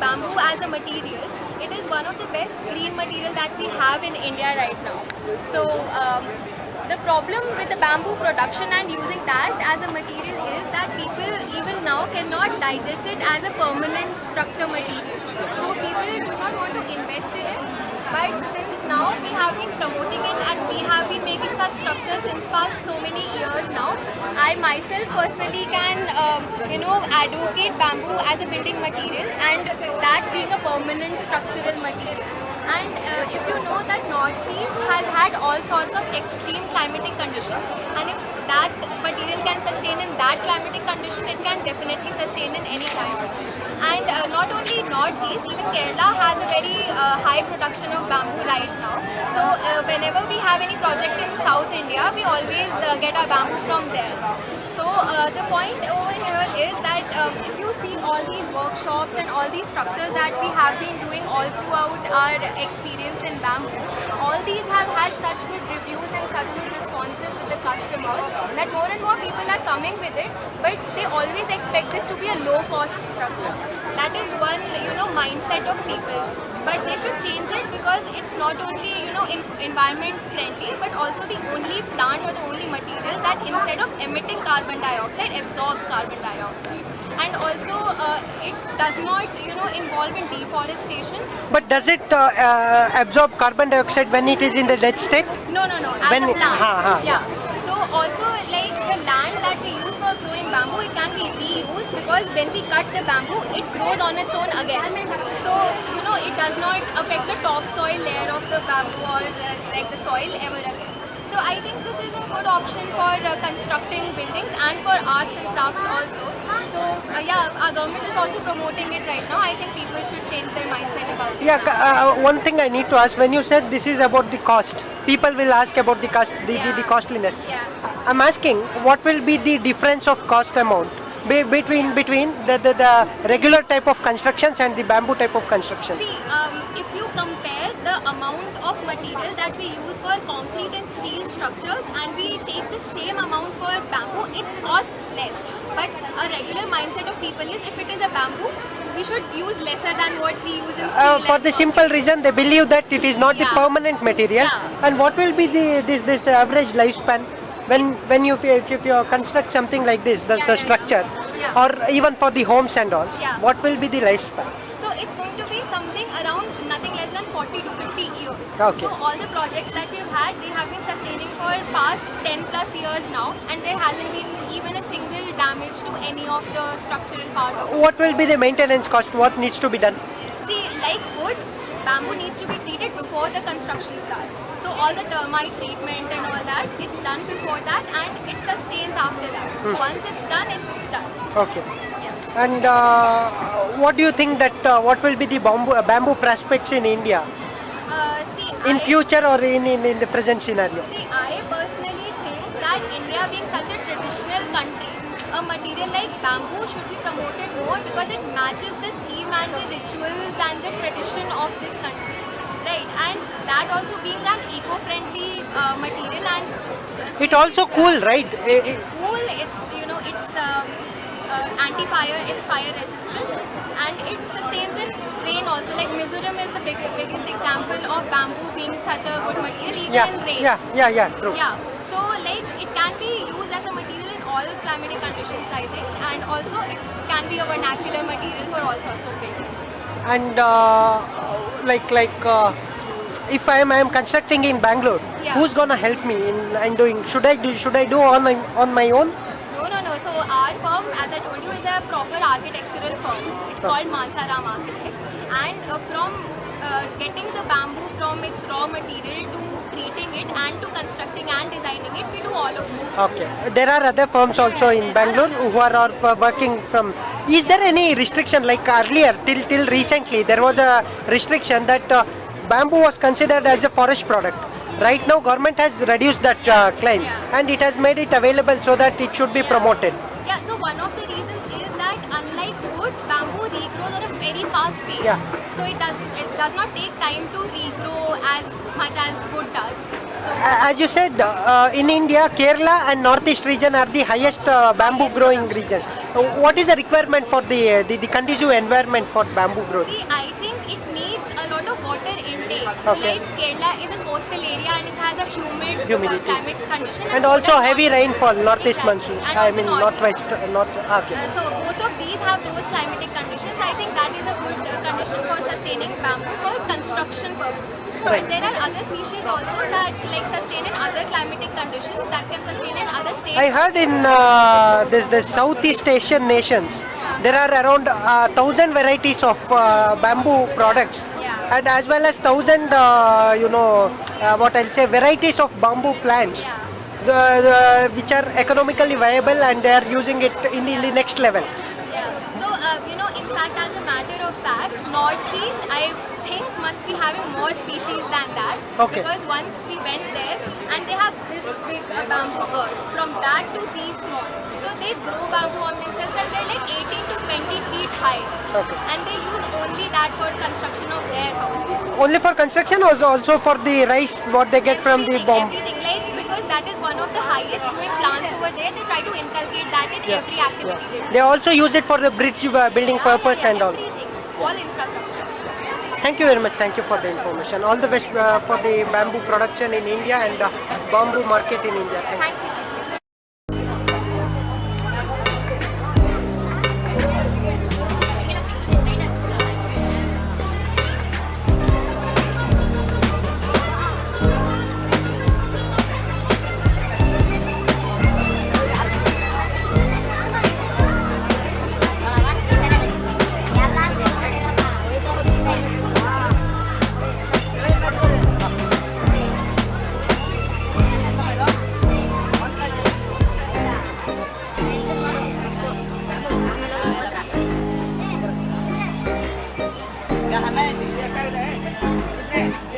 bamboo as a material, it is one of the best green material that we have in India right now. So the problem with the bamboo production and using that as a material is that people even now cannot digest it as a permanent structure material. So people do not want to invest in it. But since now we have been promoting it and we have been making such structures since past so many years now, I myself personally can advocate bamboo as a building material and that being a permanent structural material. And if you know that Northeast has had all sorts of extreme climatic conditions, and if that material can sustain in that climatic condition, it can definitely sustain in any climate. And not only Northeast, even Kerala has a very high production of bamboo right now. So whenever we have any project in South India, we always get our bamboo from there. So the point over here is that if you see all these workshops and all these structures that we have been doing all throughout our experience in bamboo, all these have had such good reviews and such good responses with the customers that more and more people are coming with it, but they always expect this to be a low cost structure. That is one mindset of people. But they should change it because it's not only environment friendly, but also the only plant or the only material that instead of emitting carbon dioxide absorbs carbon dioxide. And also it does not involve in deforestation. But does it absorb carbon dioxide when it is in the dead state? No, as when a plant. Yeah. So also like the land that we use for growing bamboo, it can be reused because when we cut the bamboo, it grows on its own again. So it does not affect the topsoil layer of the bamboo or like the soil ever again. So I think this is a good option for constructing buildings and for arts and crafts also. So our government is also promoting it right now. I think people should change their mindset about it. Yeah, one thing I need to ask, when you said this is about the cost, people will ask about the cost, the costliness. Yeah. I'm asking, what will be the difference of cost amount between the regular type of constructions and the bamboo type of construction? See, if you compare the amount of material that we use for concrete and steel structures and we take the same amount for bamboo, it costs less. But a regular mindset of people is if it is a bamboo, we should use lesser than what we use in steel. For the simple reason they believe that it is not the permanent material. Yeah. And what will be this average lifespan when you if you construct something like this, the structure, or even for the homes and all, what will be the lifespan? So it's going to be something around nothing less than 40 to 50 years. Okay. So all the projects that we've had, they have been sustaining for past 10 plus years now, and there hasn't been even a single damage to any of the structural part of it. What will be the maintenance cost? What needs to be done? See, like wood, bamboo needs to be treated before the construction starts. So all the termite treatment and all that, it's done before that and it sustains after that. Once it's done, it's done. Okay. Yeah. And what do you think that what will be the bamboo prospects in India in future or in the present scenario? See, I personally think that India being such a traditional country, a material like bamboo should be promoted more because it matches the theme and the rituals and the tradition of this country. Right, and that also being an eco-friendly material and It also cool, right? It's cool. It's it's anti-fire. It's fire resistant, and it sustains in rain also. Like Mizoram is the biggest example of bamboo being such a good material even in rain. Yeah, true. Yeah, so like it can be used as a material in all climatic conditions, I think, and also it can be a vernacular material for all sorts of buildings. And if I am constructing in Bangalore, who's gonna help me in doing? Should I do on my own? No. So our firm, as I told you, is a proper architectural firm. It's called Mansaram Architects, and from getting the bamboo from its raw material to treating it and to constructing and designing it, we do all of it. Okay. There are other firms also in Bangalore who are working from. Is there any restriction like earlier till recently there was a restriction that bamboo was considered as a forest product? Right now government has reduced that claim and it has made it available so that it should be promoted. Yeah, so one of the reasons is that unlike wood, bamboo regrows at a very fast pace. So it does not take time to regrow as much as wood does. So, as you said, in India, Kerala and Northeast region are the highest bamboo growing regions. What is the requirement for the conducive environment for bamboo growth? See, I think it needs a lot of water intake. So Okay. like Kerala is a coastal area and it has a humid Humidity. climate condition. And so also does heavy north- rainfall, northeast Exactly. monsoon. And I also mean northwest. northwest, okay. So both of these have those climatic conditions. I think that is a good condition for sustaining bamboo for construction purpose. Right. But there are other species also that like sustain in other climatic conditions that can sustain in other states. I heard in this Southeast Asian nations, there are around 1,000 varieties of bamboo products, Yeah. and as well as 1,000, what I'll say, varieties of bamboo plants, Yeah. which are economically viable, and they are using it in the next level. Yeah. So, in fact, as a matter of fact, Northeast, I think, must be having more species than that. Okay. Because once we went there, and they have this big bamboo earth, from that to these small. So they grow bamboo on themselves, and they're like 18 to 20 feet high. Okay. And they use only that for construction of their houses. Only for construction, or also for the rice, what they get from the bomb? Everything, like, because that is one of the highest growing plants over there, they try to inculcate that in every activity they do. They also use it for the bridge building purpose and all. Everything, all infrastructure. Thank you very much. Thank you for the information. All the best for the bamboo production in India and bamboo market in India. Thank you. Thank you. Gak ada sih.